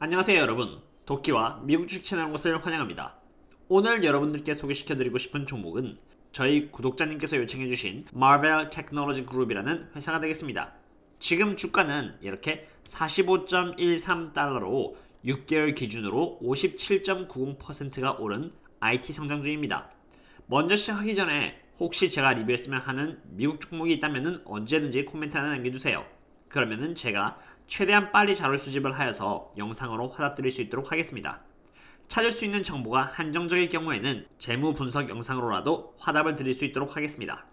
안녕하세요 여러분, 도끼와 미국 주식 채널 온 것을 환영합니다. 오늘 여러분들께 소개시켜드리고 싶은 종목은 저희 구독자님께서 요청해주신 Marvell Technology Group이라는 회사가 되겠습니다. 지금 주가는 이렇게 45.13달러로 6개월 기준으로 57.90%가 오른 IT 성장주입니다. 먼저 시작하기 전에 혹시 제가 리뷰했으면 하는 미국 종목이 있다면 언제든지 코멘트 하나 남겨주세요. 그러면은 제가 최대한 빨리 자료 수집을 하여서 영상으로 화답드릴 수 있도록 하겠습니다. 찾을 수 있는 정보가 한정적일 경우에는 재무 분석 영상으로라도 화답을 드릴 수 있도록 하겠습니다.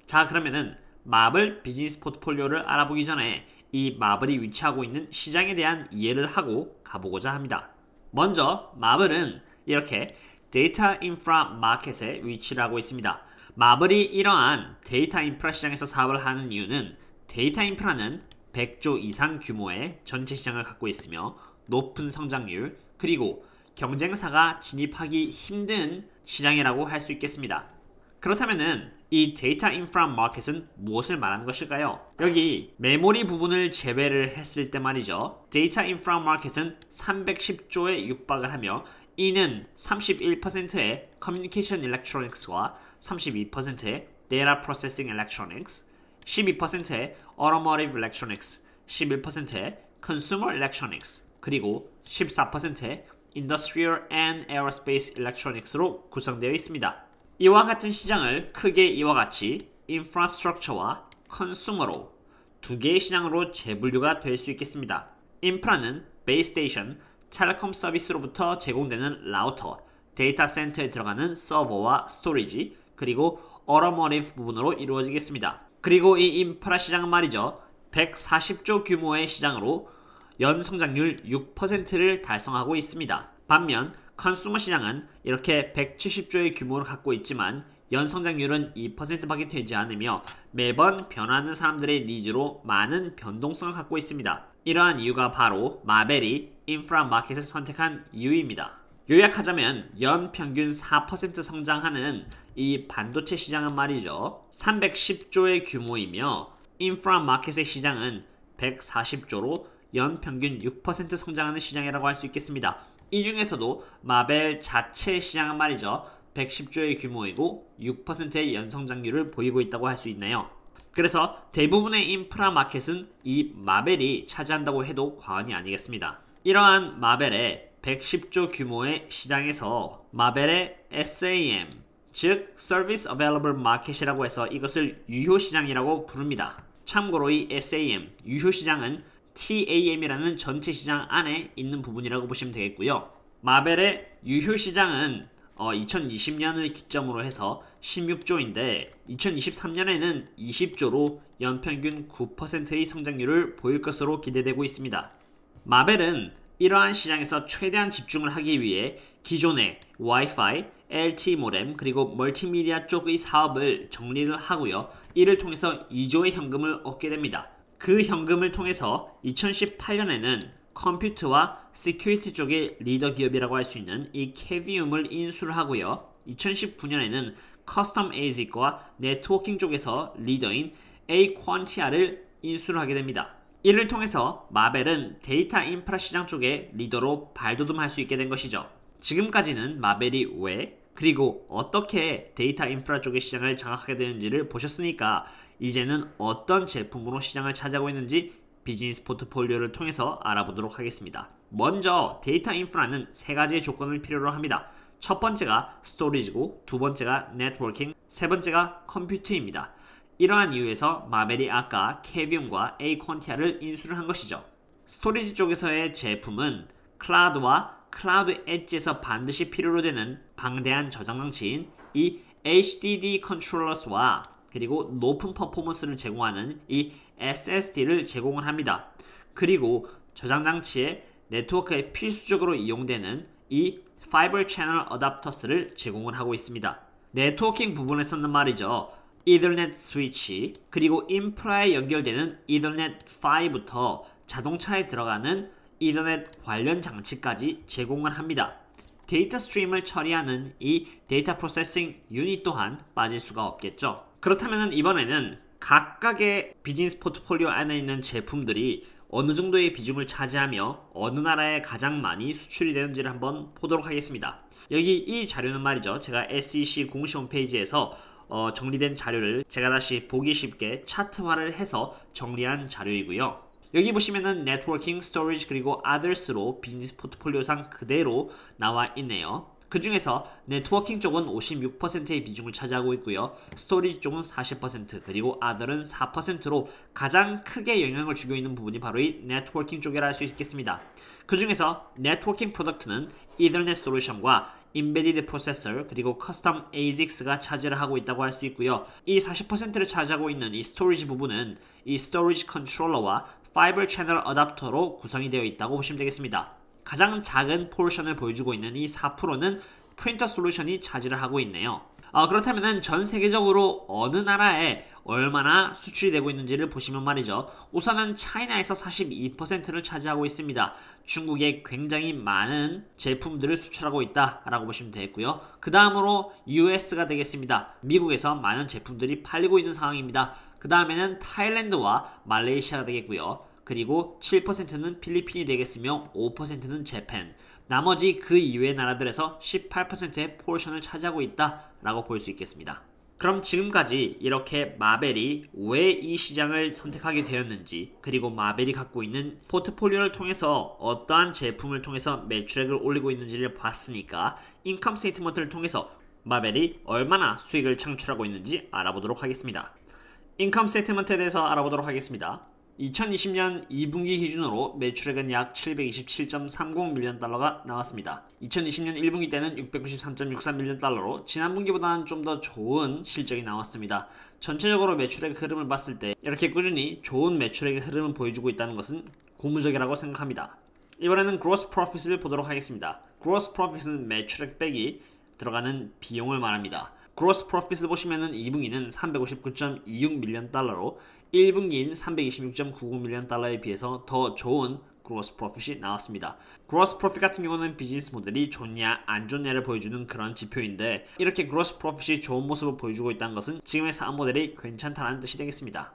자, 그러면은 마블 비즈니스 포트폴리오를 알아보기 전에 이 마블이 위치하고 있는 시장에 대한 이해를 하고 가보고자 합니다. 먼저 마블은 이렇게 데이터 인프라 마켓에 위치를 하고 있습니다. 마블이 이러한 데이터 인프라 시장에서 사업을 하는 이유는 데이터 인프라는 100조 이상 규모의 전체 시장을 갖고 있으며 높은 성장률 그리고 경쟁사가 진입하기 힘든 시장이라고 할 수 있겠습니다. 그렇다면은 이 데이터 인프라 마켓은 무엇을 말하는 것일까요? 여기 메모리 부분을 제외를 했을 때 말이죠. 데이터 인프라 마켓은 310조에 육박을 하며 이는 31%의 커뮤니케이션 일렉트로닉스와 32%의 데이터 프로세싱 일렉트로닉스 12%의 Automotive Electronics, 11%의 Consumer Electronics, 그리고 14%의 Industrial and Aerospace Electronics로 구성되어 있습니다. 이와 같은 시장을 크게 이와 같이 Infrastructure와 Consumer로 두 개의 시장으로 재분류가 될 수 있겠습니다. 인프라는 베이스 스테이션, 텔레콤 서비스로부터 제공되는 라우터, 데이터 센터에 들어가는 서버와 스토리지, 그리고 Automotive 부분으로 이루어지겠습니다. 그리고 이 인프라 시장은 말이죠. 140조 규모의 시장으로 연성장률 6%를 달성하고 있습니다. 반면 컨슈머 시장은 이렇게 170조의 규모를 갖고 있지만 연성장률은 2%밖에 되지 않으며 매번 변화하는 사람들의 니즈로 많은 변동성을 갖고 있습니다. 이러한 이유가 바로 마벨이 인프라 마켓을 선택한 이유입니다. 요약하자면 연평균 4% 성장하는 이 반도체 시장은 말이죠. 310조의 규모이며 인프라 마켓의 시장은 140조로 연평균 6% 성장하는 시장이라고 할 수 있겠습니다. 이 중에서도 마벨 자체 시장은 말이죠. 110조의 규모이고 6%의 연성장률을 보이고 있다고 할 수 있네요. 그래서 대부분의 인프라 마켓은 이 마벨이 차지한다고 해도 과언이 아니겠습니다. 이러한 마벨의 110조 규모의 시장에서 마벨의 SAM, 즉 Service Available Market이라고 해서 이것을 유효시장이라고 부릅니다. 참고로 이 SAM, 유효시장은 TAM이라는 전체 시장 안에 있는 부분이라고 보시면 되겠고요. 마벨의 유효시장은 2020년을 기점으로 해서 16조인데 2023년에는 20조로 연평균 9%의 성장률을 보일 것으로 기대되고 있습니다. 마벨은 이러한 시장에서 최대한 집중을 하기 위해 기존의 와이파이, LTE 모뎀 그리고 멀티미디어 쪽의 사업을 정리를 하고요. 이를 통해서 2조의 현금을 얻게 됩니다. 그 현금을 통해서 2018년에는 컴퓨터와 시큐리티 쪽의 리더 기업이라고 할 수 있는 이 캐비움을 인수를 하고요. 2019년에는 커스텀 ASIC과 네트워킹 쪽에서 리더인 Aquantia를 인수를 하게 됩니다. 이를 통해서 마벨은 데이터 인프라 시장 쪽의 리더로 발돋움할 수 있게 된 것이죠. 지금까지는 마벨이 왜 그리고 어떻게 데이터 인프라 쪽의 시장을 장악하게 되는지를 보셨으니까 이제는 어떤 제품으로 시장을 차지하고 있는지 비즈니스 포트폴리오를 통해서 알아보도록 하겠습니다. 먼저 데이터 인프라는 세 가지의 조건을 필요로 합니다. 첫 번째가 스토리지고 두 번째가 네트워킹, 세 번째가 컴퓨터입니다. 이러한 이유에서 마벨이 아까 캐비움과 Aquantia를 인수를 한 것이죠. 스토리지 쪽에서의 제품은 클라우드와 클라우드 엣지에서 반드시 필요로 되는 방대한 저장 장치인 이 HDD 컨트롤러스와 그리고 높은 퍼포먼스를 제공하는 이 SSD를 제공을 합니다. 그리고 저장 장치의 네트워크에 필수적으로 이용되는 이 파이버 채널 어댑터스를 제공을 하고 있습니다. 네트워킹 부분에서는 말이죠. 이더넷 스위치 그리고 인프라에 연결되는 이더넷 5부터 자동차에 들어가는 이더넷 관련 장치까지 제공을 합니다. 데이터 스트림을 처리하는 이 데이터 프로세싱 유닛 또한 빠질 수가 없겠죠. 그렇다면 이번에는 각각의 비즈니스 포트폴리오 안에 있는 제품들이 어느 정도의 비중을 차지하며 어느 나라에 가장 많이 수출이 되는지를 한번 보도록 하겠습니다. 여기 이 자료는 말이죠. 제가 SEC 공식 홈페이지에서 정리된 자료를 제가 다시 보기 쉽게 차트화를 해서 정리한 자료이고요. 여기 보시면은 네트워킹, 스토리지 그리고 others로 비즈니스 포트폴리오상 그대로 나와 있네요. 그 중에서 네트워킹 쪽은 56%의 비중을 차지하고 있고요. 스토리지 쪽은 40% 그리고 other은 4%로 가장 크게 영향을 주고 있는 부분이 바로 이 네트워킹 쪽이라 할 수 있겠습니다. 그 중에서 네트워킹 프로덕트는 이더넷 솔루션과 Embedded Processor 그리고 Custom ASICs가 차지를 하고 있다고 할 수 있고요. 이 40%를 차지하고 있는 이 스토리지 부분은 이 스토리지 컨트롤러와 파이버 채널 어댑터로 구성이 되어 있다고 보시면 되겠습니다. 가장 작은 포션을 보여주고 있는 이 4%는 프린터 솔루션이 차지를 하고 있네요. 그렇다면 전 세계적으로 어느 나라에 얼마나 수출이 되고 있는지를 보시면 말이죠. 우선은 차이나에서 42%를 차지하고 있습니다. 중국에 굉장히 많은 제품들을 수출하고 있다라고 보시면 되겠고요. 그 다음으로 US가 되겠습니다. 미국에서 많은 제품들이 팔리고 있는 상황입니다. 그 다음에는 타일랜드와 말레이시아가 되겠고요. 그리고 7%는 필리핀이 되겠으며 5%는 재팬, 나머지 그 이외의 나라들에서 18%의 포션을 차지하고 있다라고 볼 수 있겠습니다. 그럼 지금까지 이렇게 마벨이 왜 이 시장을 선택하게 되었는지, 그리고 마벨이 갖고 있는 포트폴리오를 통해서 어떠한 제품을 통해서 매출액을 올리고 있는지를 봤으니까 인컴 스테이트먼트를 통해서 마벨이 얼마나 수익을 창출하고 있는지 알아보도록 하겠습니다. 인컴 스테이트먼트에 대해서 알아보도록 하겠습니다. 2020년 2분기 기준으로 매출액은 약 727.30 밀리언 달러가 나왔습니다. 2020년 1분기 때는 693.63 밀리언 달러로 지난 분기보다는 좀 더 좋은 실적이 나왔습니다. 전체적으로 매출액 흐름을 봤을 때 이렇게 꾸준히 좋은 매출액의 흐름을 보여주고 있다는 것은 고무적이라고 생각합니다. 이번에는 gross profit을 보도록 하겠습니다. gross profit은 매출액 빼기 들어가는 비용을 말합니다. gross profit을 보시면은 2분기는 359.26 밀리언 달러로 1분기인 326.99 밀리언 달러에 비해서 더 좋은 gross profit이 나왔습니다. gross profit 같은 경우는 비즈니스 모델이 좋냐 안 좋냐를 보여주는 그런 지표인데, 이렇게 gross profit이 좋은 모습을 보여주고 있다는 것은 지금의 사업 모델이 괜찮다는 뜻이 되겠습니다.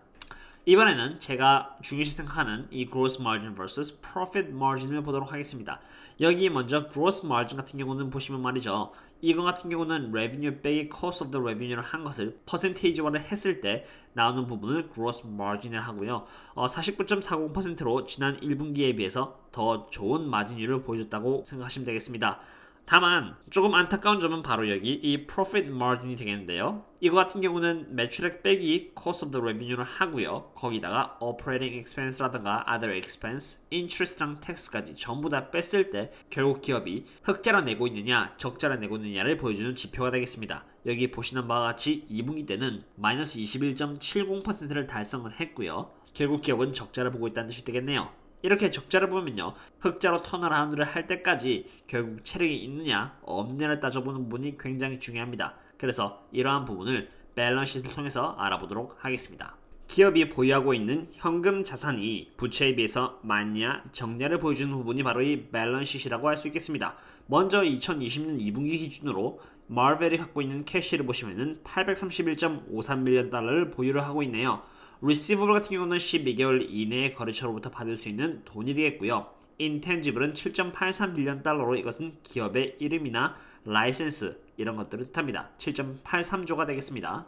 이번에는 제가 중요시 생각하는 이 gross margin vs profit margin을 보도록 하겠습니다. 여기 먼저 gross margin 같은 경우는 보시면 말이죠. 이거 같은 경우는 revenue 빼기 cost of the revenue를 한 것을 퍼센테이지화를 했을 때 나오는 부분을 gross margin을 하고요. 49.40%로 지난 1분기에 비해서 더 좋은 마진율을 보여줬다고 생각하시면 되겠습니다. 다만 조금 안타까운 점은 바로 여기 이 profit margin이 되겠는데요. 이거 같은 경우는 매출액 빼기 cost of the revenue를 하고요. 거기다가 operating expense라든가 other expense, interest랑 tax까지 전부 다 뺐을 때 결국 기업이 흑자를 내고 있느냐 적자를 내고 있느냐를 보여주는 지표가 되겠습니다. 여기 보시는 바와 같이 2분기 때는 마이너스 21.70%를 달성을 했고요. 결국 기업은 적자를 보고 있다는 뜻이 되겠네요. 이렇게 적자를 보면요, 흑자로 턴어라운드를 할 때까지 결국 체력이 있느냐 없느냐를 따져보는 부분이 굉장히 중요합니다. 그래서 이러한 부분을 밸런스시트를 통해서 알아보도록 하겠습니다. 기업이 보유하고 있는 현금 자산이 부채에 비해서 많냐 적냐를 보여주는 부분이 바로 이 밸런스시트라고 할 수 있겠습니다. 먼저 2020년 2분기 기준으로 마벨이 갖고 있는 캐시를 보시면은 831.53 밀리언 달러를 보유를 하고 있네요. Receivable 같은 경우는 12개월 이내의 거래처로부터 받을 수 있는 돈이 되겠고요. Intangible은 7.83 빌리언 달러로 이것은 기업의 이름이나 라이센스 이런 것들을 뜻합니다. 7.83조가 되겠습니다.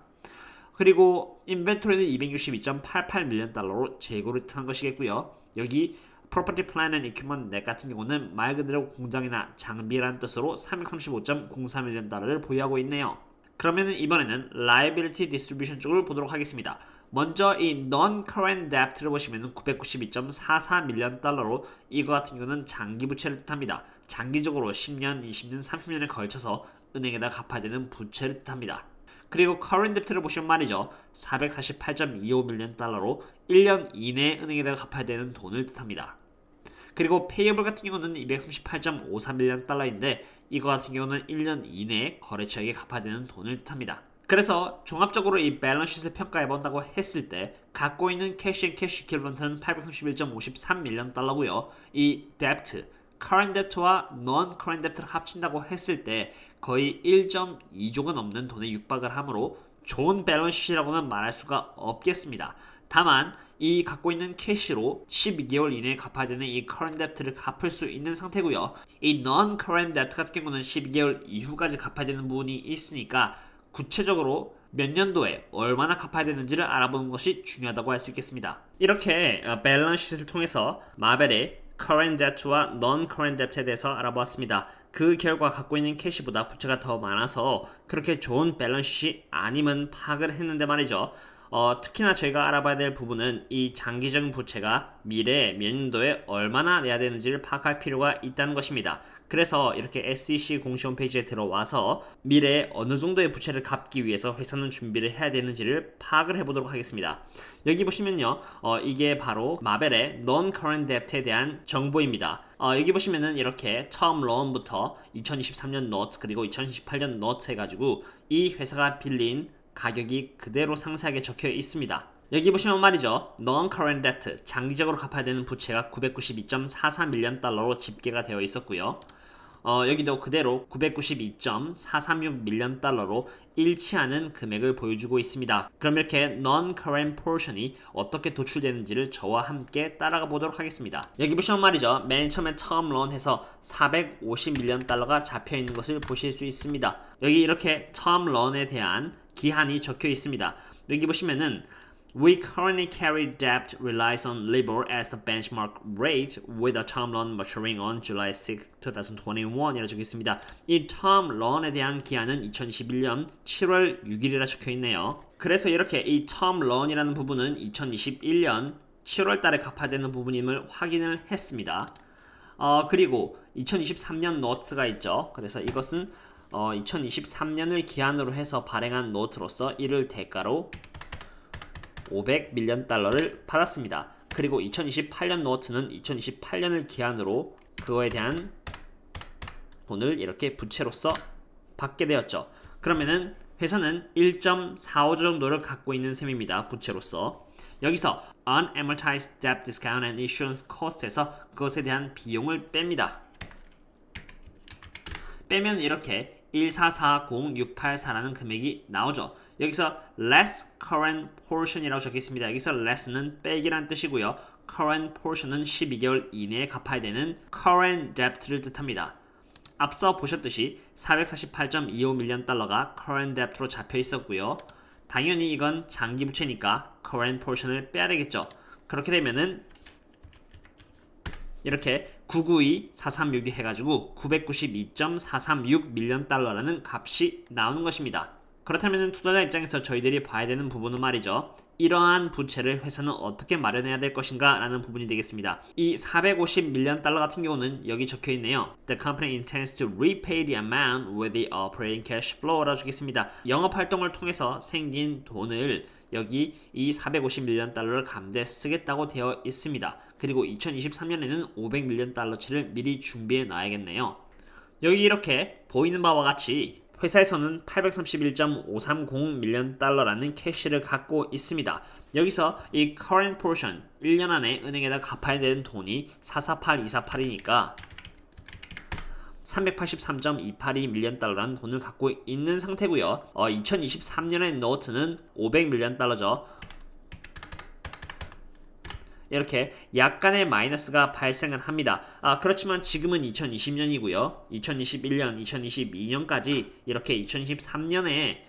그리고 인벤토리는 262.88 밀리언 달러로 재고를 뜻한 것이겠고요. 여기 Property, Plant and Equipment Net 같은 경우는 말 그대로 공장이나 장비라는 뜻으로 335.04 밀리언 달러를 보유하고 있네요. 그러면 이번에는 Liability Distribution 쪽을 보도록 하겠습니다. 먼저 이 Non-Current Debt를 보시면 992.44 밀리언 달러로 이거 같은 경우는 장기 부채를 뜻합니다. 장기적으로 10년, 20년, 30년에 걸쳐서 은행에다 갚아야 되는 부채를 뜻합니다. 그리고 Current Debt를 보시면 말이죠. 448.25 밀리언 달러로 1년 이내에 은행에다가 갚아야 되는 돈을 뜻합니다. 그리고 Payable 같은 경우는 238.54 밀리언 달러인데 이거 같은 경우는 1년 이내에 거래처에게 갚아야 되는 돈을 뜻합니다. 그래서 종합적으로 이 밸런스시트를 평가해본다고 했을 때 갖고 있는 캐시 앤 캐시 이퀴벌런트는 831.53 밀리언 달러고요. 이 데프트, current debt와 non-current debt를 합친다고 했을 때 거의 1.2조가 넘는 돈에 육박을 하므로 좋은 밸런스시트라고는 말할 수가 없겠습니다. 다만 이 갖고 있는 캐시로 12개월 이내에 갚아야 되는 이 current debt를 갚을 수 있는 상태고요. 이 non-current debt 같은 경우는 12개월 이후까지 갚아야 되는 부분이 있으니까 구체적으로 몇 년도에 얼마나 갚아야 되는지를 알아보는 것이 중요하다고 할 수 있겠습니다. 이렇게 밸런스 시트를 통해서 마벨의 current debt와 non-current debt에 대해서 알아보았습니다. 그 결과 갖고 있는 캐시보다 부채가 더 많아서 그렇게 좋은 밸런스 시트이 아님은 파악을 했는데 말이죠. 특히나 저희가 알아봐야 될 부분은 이 장기적인 부채가 미래에 몇 년도에 얼마나 내야 되는지를 파악할 필요가 있다는 것입니다. 그래서 이렇게 SEC 공식 홈페이지에 들어와서 미래에 어느 정도의 부채를 갚기 위해서 회사는 준비를 해야 되는지를 파악을 해보도록 하겠습니다. 여기 보시면요, 이게 바로 마벨의 non-current debt에 대한 정보입니다. 여기 보시면은 이렇게 처음 론부터 2023년 노트 그리고 2018년 노트 해가지고 이 회사가 빌린 가격이 그대로 상세하게 적혀 있습니다. 여기 보시면 말이죠. non-current debt, 장기적으로 갚아야 되는 부채가 992.43밀리언 달러로 집계가 되어 있었고요. 여기도 그대로 992.436 밀리언 달러로 일치하는 금액을 보여주고 있습니다. 그럼 이렇게 non-current portion이 어떻게 도출되는지를 저와 함께 따라가 보도록 하겠습니다. 여기 보시면 말이죠. 맨 처음에 term loan 해서 450 밀리언 달러가 잡혀 있는 것을 보실 수 있습니다. 여기 이렇게 term loan에 대한 기한이 적혀 있습니다. 여기 보시면은 We currently carry debt relies on LIBOR as the benchmark rate with a term loan maturing on July 6, 2021 이라고 적혀 있습니다. 이 term loan에 대한 기한은 2021년 7월 6일이라 적혀 있네요. 그래서 이렇게 이 term loan이라는 부분은 2021년 7월 달에 갚아야 되는 부분임을 확인을 했습니다. 그리고 2023년 노트가 있죠. 그래서 이것은 2023년을 기한으로 해서 발행한 노트로서 이를 대가로 500밀리언 달러를 받았습니다. 그리고 2028년 노트는 2028년을 기한으로 그거에 대한 돈을 이렇게 부채로서 받게 되었죠. 그러면은 회사는 1.45조 정도를 갖고 있는 셈입니다. 부채로서. 여기서 unamortized debt discount and issuance cost에서 그것에 대한 비용을 뺍니다. 빼면 이렇게 1440684라는 금액이 나오죠. 여기서 less current portion이라고 적혀 있습니다. 여기서 less는 빼기란 뜻이고요. current portion은 12개월 이내에 갚아야 되는 current debt를 뜻합니다. 앞서 보셨듯이 448.25밀리언 달러가 current debt로 잡혀 있었고요. 당연히 이건 장기 부채니까 current portion을 빼야 되겠죠. 그렇게 되면은 이렇게 992,436이 해가지고 992.436밀리언 달러라는 값이 나오는 것입니다. 그렇다면 투자자 입장에서 저희들이 봐야 되는 부분은 말이죠. 이러한 부채를 회사는 어떻게 마련해야 될 것인가 라는 부분이 되겠습니다. 이 450밀리언 달러 같은 경우는 여기 적혀 있네요. The company intends to repay the amount with the operating cash flow라고 적혀 있습니다. 영업활동을 통해서 생긴 돈을 여기 이 450밀리언 달러를 감대해 쓰겠다고 되어 있습니다. 그리고 2023년에는 500밀리언 달러치를 미리 준비해 놔야겠네요. 여기 이렇게 보이는 바와 같이 회사에서는 831.530밀리언 달러라는 캐시를 갖고 있습니다. 여기서 이 current portion 1년 안에 은행에다 갚아야 되는 돈이 448248이니까 383.282밀리언 달러라는 돈을 갖고 있는 상태고요. 2023년의 노트는 500밀리언 달러죠. 이렇게 약간의 마이너스가 발생을 합니다. 그렇지만 지금은 2020년이고요. 2021년, 2022년까지 이렇게 2023년에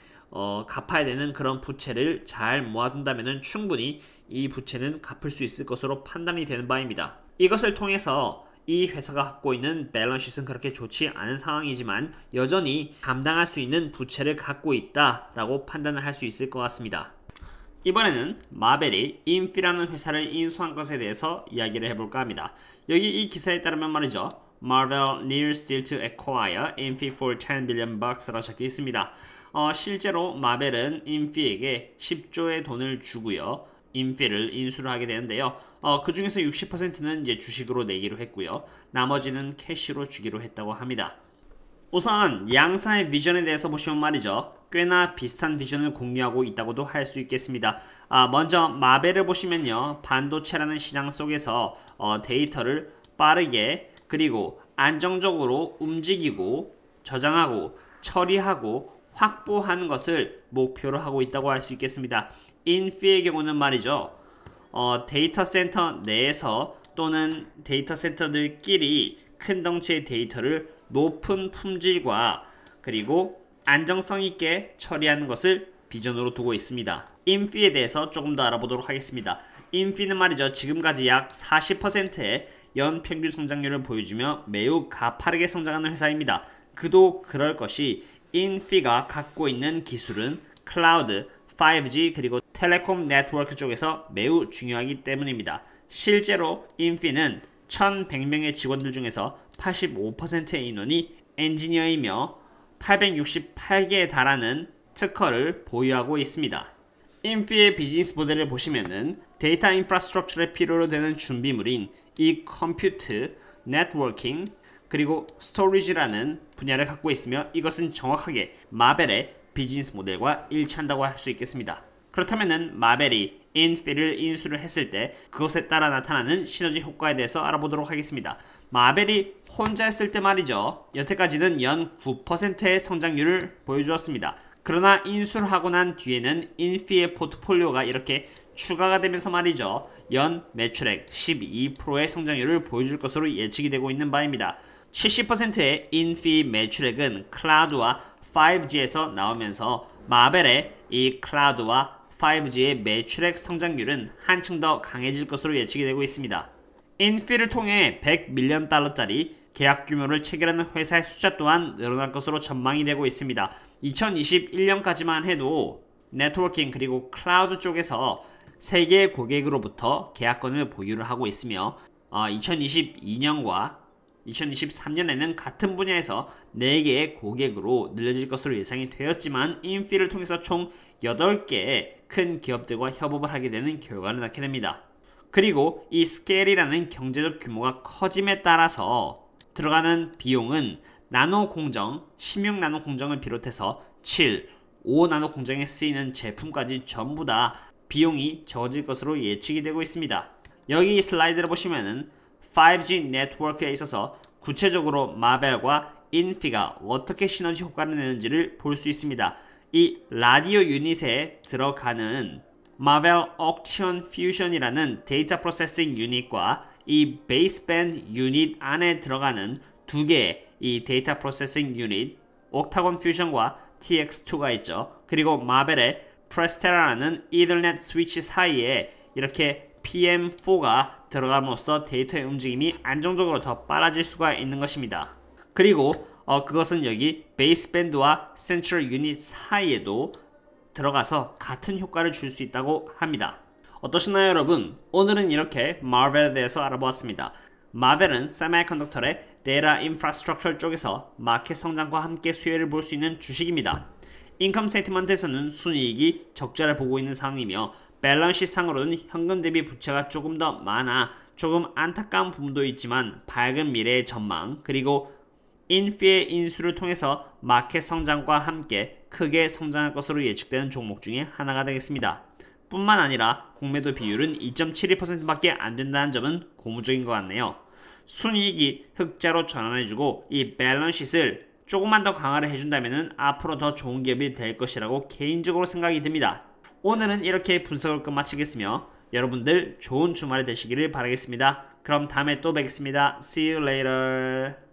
갚아야 되는 그런 부채를 잘 모아둔다면 충분히 이 부채는 갚을 수 있을 것으로 판단이 되는 바입니다. 이것을 통해서 이 회사가 갖고 있는 밸런스시트는 그렇게 좋지 않은 상황이지만 여전히 감당할 수 있는 부채를 갖고 있다라고 판단을 할 수 있을 것 같습니다. 이번에는 마벨이 인피라는 회사를 인수한 것에 대해서 이야기를 해볼까 합니다. 여기 이 기사에 따르면 말이죠. Marvel nears still to acquire Infi for 10 billion bucks라고 적혀 있습니다. 실제로 마벨은 인피에게 10조의 돈을 주고요. 인피를 인수를 하게 되는데요. 그 중에서 60%는 이제 주식으로 내기로 했고요. 나머지는 캐시로 주기로 했다고 합니다. 우선 양사의 비전에 대해서 보시면 말이죠. 꽤나 비슷한 비전을 공유하고 있다고도 할 수 있겠습니다. 먼저 마벨을 보시면요. 반도체라는 시장 속에서 데이터를 빠르게 그리고 안정적으로 움직이고 저장하고 처리하고 확보하는 것을 목표로 하고 있다고 할 수 있겠습니다. 인피의 경우는 말이죠. 데이터 센터 내에서 또는 데이터 센터들끼리 큰 덩치의 데이터를 높은 품질과 그리고 안정성 있게 처리하는 것을 비전으로 두고 있습니다. 인피에 대해서 조금 더 알아보도록 하겠습니다. 인피는 말이죠. 지금까지 약 40%의 연평균 성장률을 보여주며 매우 가파르게 성장하는 회사입니다. 그도 그럴 것이 인피가 갖고 있는 기술은 클라우드, 5G 그리고 텔레콤 네트워크 쪽에서 매우 중요하기 때문입니다. 실제로 인피는 1100명의 직원들 중에서 85%의 인원이 엔지니어이며 868개에 달하는 특허를 보유하고 있습니다. 인피의 비즈니스 모델을 보시면은 데이터 인프라스트럭처에 필요로 되는 준비물인 이 컴퓨트, 네트워킹, 그리고 스토리지라는 분야를 갖고 있으며 이것은 정확하게 마벨의 비즈니스 모델과 일치한다고 할 수 있겠습니다. 그렇다면은 마벨이 인피를 인수를 했을 때 그것에 따라 나타나는 시너지 효과에 대해서 알아보도록 하겠습니다. 마벨이 혼자 했을 때 말이죠. 여태까지는 연 9%의 성장률을 보여주었습니다. 그러나 인수를 하고 난 뒤에는 인피의 포트폴리오가 이렇게 추가가 되면서 말이죠. 연 매출액 12%의 성장률을 보여줄 것으로 예측이 되고 있는 바입니다. 70%의 인피 매출액은 클라우드와 5G에서 나오면서 마벨의 이 클라우드와 5G의 매출액 성장률은 한층 더 강해질 것으로 예측이 되고 있습니다. 인피를 통해 100밀리언 달러짜리 계약 규모를 체결하는 회사의 숫자 또한 늘어날 것으로 전망이 되고 있습니다. 2021년까지만 해도 네트워킹 그리고 클라우드 쪽에서 3개의 고객으로부터 계약권을 보유를 하고 있으며 2022년과 2023년에는 같은 분야에서 4개의 고객으로 늘려질 것으로 예상이 되었지만 인피를 통해서 총 8개의 큰 기업들과 협업을 하게 되는 결과를 낳게 됩니다. 그리고 이 스케일이라는 경제적 규모가 커짐에 따라서 들어가는 비용은 나노 공정, 16나노 공정을 비롯해서 7, 5나노 공정에 쓰이는 제품까지 전부 다 비용이 적어질 것으로 예측이 되고 있습니다. 여기 슬라이드를 보시면은 5G 네트워크에 있어서 구체적으로 마벨과 인피가 어떻게 시너지 효과를 내는지를 볼 수 있습니다. 이 라디오 유닛에 들어가는 마벨 옥티온 퓨전이라는 데이터 프로세싱 유닛과 이 베이스밴드 유닛 안에 들어가는 2개의 이 데이터 프로세싱 유닛 옥타곤 퓨전과 TX2가 있죠. 그리고 마벨의 프레스테라라는 이더넷 스위치 사이에 이렇게 PM4가 들어감으로써 데이터의 움직임이 안정적으로 더 빨라질 수가 있는 것입니다. 그리고 그것은 여기 베이스밴드와 센트럴 유닛 사이에도 들어가서 같은 효과를 줄 수 있다고 합니다. 어떠셨나요 여러분? 오늘은 이렇게 마벨에 대해서 알아보았습니다. 마벨은 세미컨덕터의 데이터 인프라스트럭처 쪽에서 마켓 성장과 함께 수혜를 볼 수 있는 주식입니다. 인컴 스테이트먼트에서는 순이익이 적자를 보고 있는 상황이며 밸런스 상으로는 현금 대비 부채가 조금 더 많아 조금 안타까운 부분도 있지만 밝은 미래의 전망 그리고 인피의 인수를 통해서 마켓 성장과 함께 크게 성장할 것으로 예측되는 종목 중에 하나가 되겠습니다. 뿐만 아니라 공매도 비율은 2.72%밖에 안 된다는 점은 고무적인 것 같네요. 순이익이 흑자로 전환해주고 이 밸런스를 조금만 더 강화를 해준다면 앞으로 더 좋은 기업이 될 것이라고 개인적으로 생각이 듭니다. 오늘은 이렇게 분석을 끝마치겠으며 여러분들 좋은 주말이 되시기를 바라겠습니다. 그럼 다음에 또 뵙겠습니다. See you later.